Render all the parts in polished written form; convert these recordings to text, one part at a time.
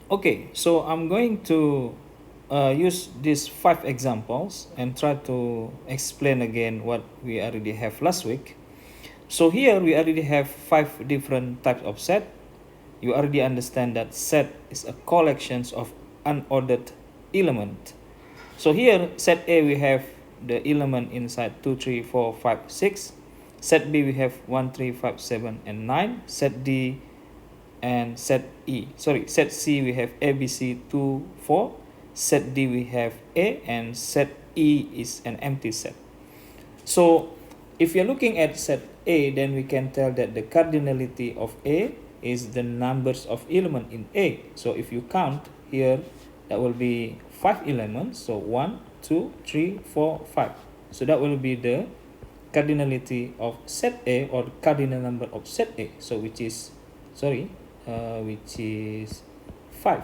Okay, so I'm going to use these 5 examples and try to explain again what we already have last week. So here we already have 5 different types of set. You already understand that set is a collection of unordered element. So here set A we have the element inside 2, 3, 4, 5, 6. Set B we have 1, 3, 5, 7, and 9. Set D and set set C we have A, B, C, 2, 4. Set D we have A, and set E is an empty set. So if you're looking at set A, then we can tell that the cardinality of A is the numbers of element in A. So if you count here, that will be 5 elements. So 1, 2, 3, 4, 5. So that will be the cardinality of set A, or cardinal number of set A. So which is 5.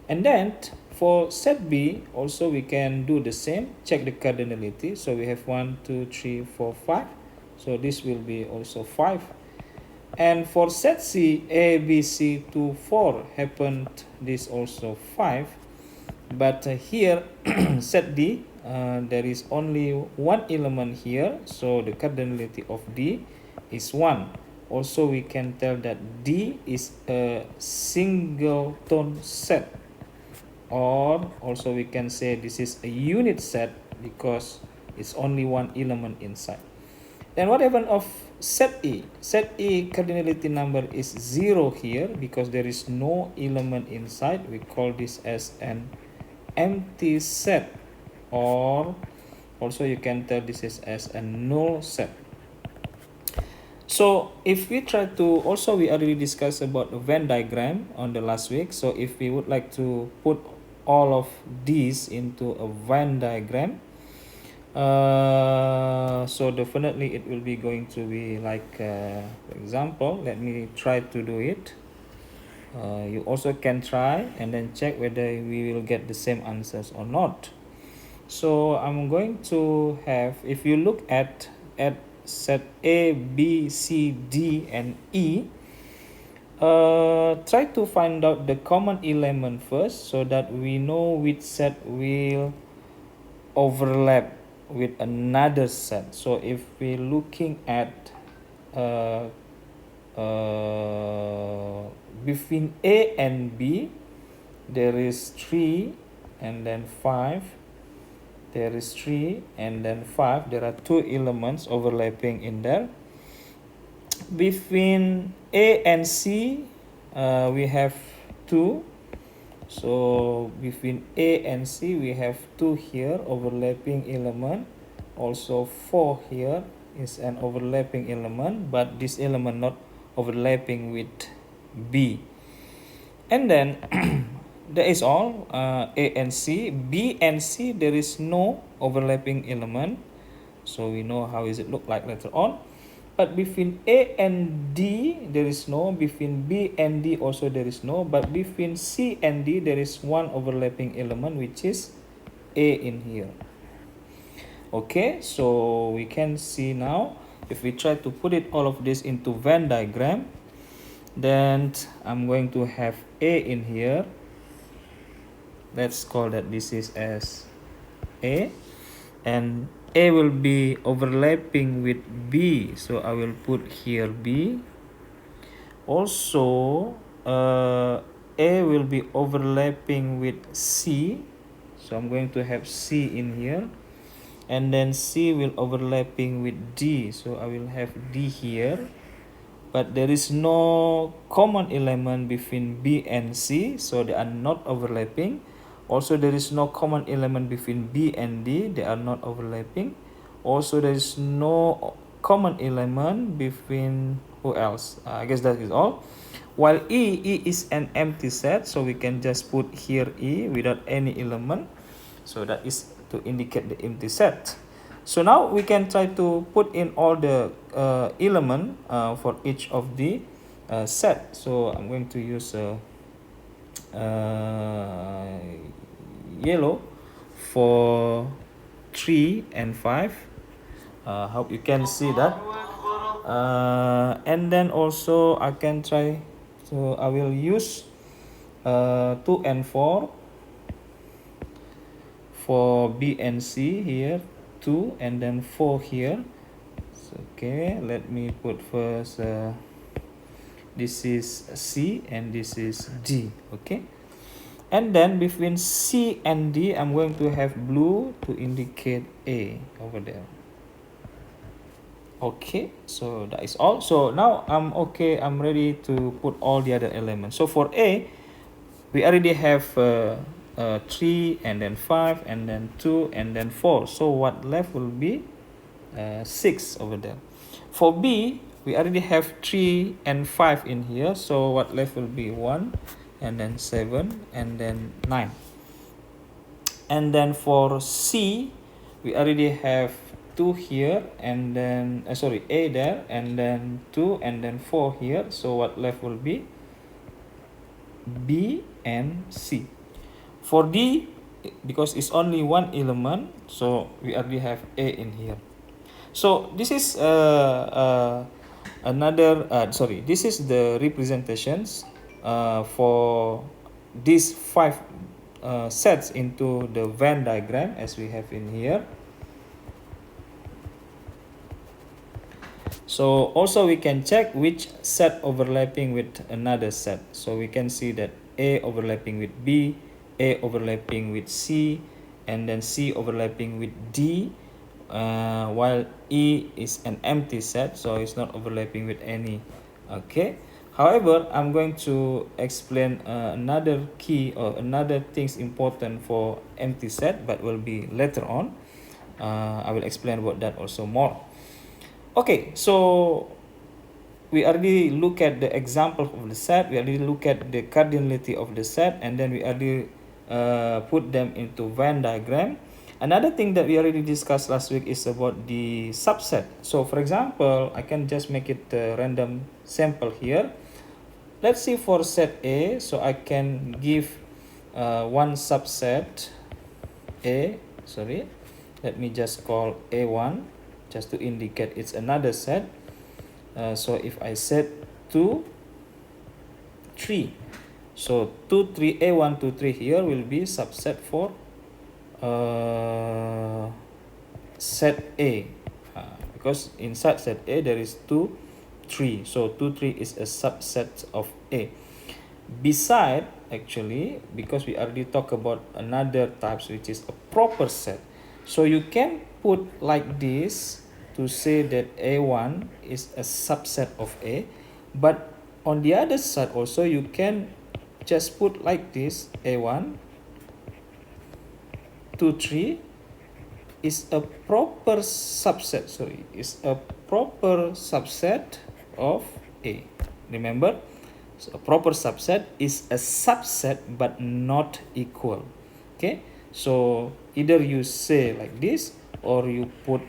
And then for set B, also we can do the same, check the cardinality. So we have 1, 2, 3, 4, 5. So this will be also 5. And for set C, A, B, C, 2, 4 happened, this also 5. But here, set D, there is only one element here. So the cardinality of D is 1. Also, we can tell that D is a singleton set. Or also we can say this is a unit set because it's only one element inside. Then what happened of set E? Set E cardinality number is 0 here because there is no element inside. We call this as an empty set, or also you can tell this is as a null set. So if we try to, also we already discussed about the Venn diagram on the last week. So if we would like to put all of these into a Venn diagram, so definitely it will be going to be like, for example, let me try to do it. You also can try and then check whether we will get the same answers or not. So I'm going to have, if you look at set A, B, C, D, and E, try to find out the common element first so that we know which set will overlap with another set. So if we're looking at between A and B, there is 3 and then 5. There is 3 and then 5. There are 2 elements overlapping in there. Between A and C, we have 2. So between A and C, we have 2 here, overlapping element. Also 4 here is an overlapping element, but this element not overlapping with B. And then that is all. A and C. B and C, there is no overlapping element, so we know how is it look like later on. But between A and D, there is no. Between B and D also there is no. But between C and D, there is one overlapping element, which is A in here. Okay, so we can see now, if we try to put it all of this into Venn diagram, then I'm going to have A in here. Let's call that this is as A, and A will be overlapping with B, so I will put here B. Also, A will be overlapping with C, so I'm going to have C in here, and then C will overlapping with D, so I will have D here. But there is no common element between B and C, so they are not overlapping. Also, there is no common element between B and D, they are not overlapping. Also, there is no common element between who else? I guess that is all. While E is an empty set, so we can just put here E without any element. So that is to indicate the empty set. So now we can try to put in all the element for each of the set. So I'm going to use yellow for 3 and 5. Hope you can see that. And then also I can try, so I will use 2 and 4. For B and C here, 2 and then 4 here. So, okay, let me put first, this is C and this is D, okay? And then between C and D, I'm going to have blue to indicate A over there. Okay, so that is all. So now I'm okay, I'm ready to put all the other elements. So for A, we already have 3 and then 5 and then 2 and then 4. So what left will be 6 over there. For B, we already have 3 and 5 in here. So what left will be 1 and then 7 and then 9. And then for C, we already have 2 here and then sorry, A there and then 2 and then 4 here. So what left will be B and C. For D, because it's only one element, so we already have A in here. So this is this is the representations for these 5 sets into the Venn diagram as we have in here. So also we can check which set overlapping with another set. So we can see that A overlapping with B, A overlapping with C, and then C overlapping with D, while E is an empty set, so it's not overlapping with any. Okay. However, I'm going to explain another key or another things important for empty set, but will be later on. I will explain about that also more. Okay, so we already look at the example of the set, we already look at the cardinality of the set, and then we already put them into Venn diagram. Another thing that we already discussed last week is about the subset. So for example, I can just make it a random sample here. Let's see for set A, so I can give one subset A, let me just call A1, just to indicate it's another set. So if I set 2, 3, so 2, 3, A1, 2, 3 here will be subset for set A, because inside set A there is 2, 3, so 2, 3 is a subset of A. Beside, actually, because we already talked about another types which is a proper set, so you can put like this to say that A1 is a subset of A, but on the other side also you can just put like this, A1, 2, 3 is a proper subset, is a proper subset of A. Remember, so a proper subset is a subset but not equal. Okay, so either you say like this or you put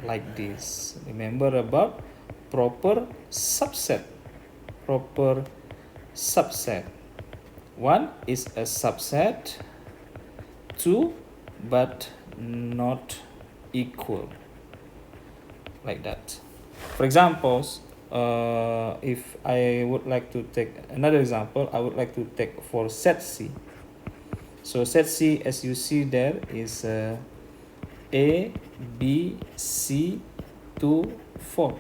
like this. Remember about proper subset. Proper subset. 1 is a subset, 2 but not equal, like that. For examples, if I would like to take another example, I would like to take for set C. So set C, as you see there, is A, B, C, 2, 4.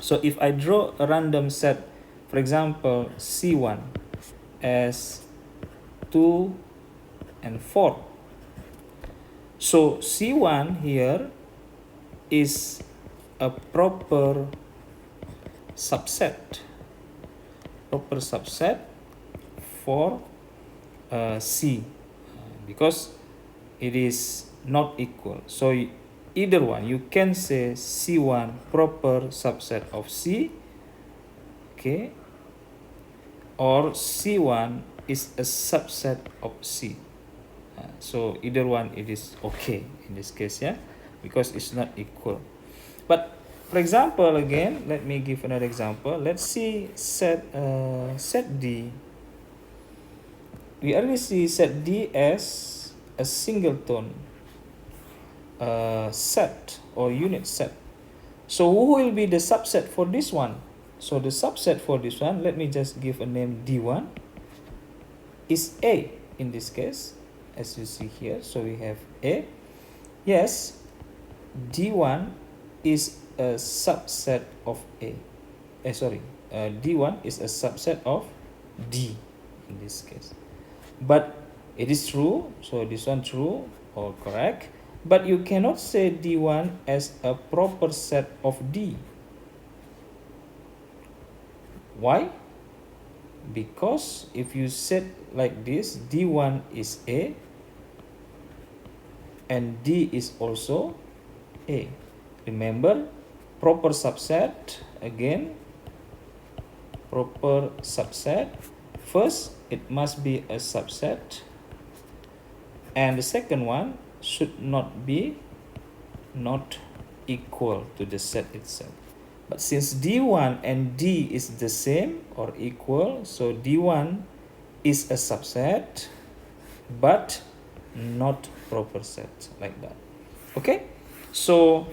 So if I draw a random set, for example, C1 as 2 and 4. So C1 here is a proper subset for C, because it is not equal. So either one, you can say C1 proper subset of C, okay, or C1 is a subset of C. So either one, it is okay in this case, yeah, because it's not equal. But for example, again, let me give another example. Let's see set D. We already see set D as a singleton set or unit set. So who will be the subset for this one? So the subset for this one, let me just give a name D1. is A in this case, as you see here. So we have A. Yes, D1 is a subset of A. D1 is a subset of D in this case. But it is true, so this one true or correct. But you cannot say D1 as a proper set of D. Why? Because if you set like this, D1 is A and D is also A. Remember, proper subset, again, proper subset. First, it must be a subset. And the second one should not be not equal to the set itself. But since D1 and D is the same or equal, so D1 is a subset, but not proper set, like that. Okay, so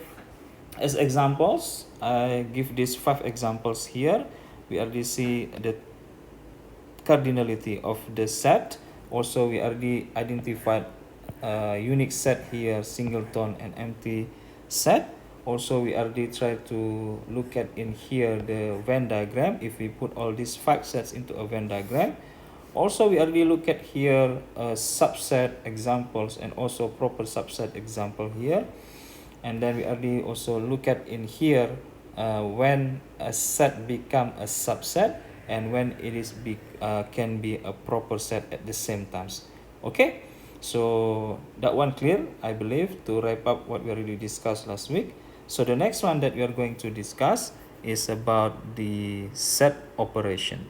as examples, I give these 5 examples here. We already see the cardinality of the set. Also, we already identified a unique set here, singleton and empty set. Also, we already tried to look at in here the Venn diagram, if we put all these 5 sets into a Venn diagram. Also, we already look at here subset examples and also proper subset example here. And then we already also look at in here when a set become a subset and when it is can be a proper set at the same times. Okay, so that one clear, I believe, to wrap up what we already discussed last week. So the next one that we are going to discuss is about the set operation.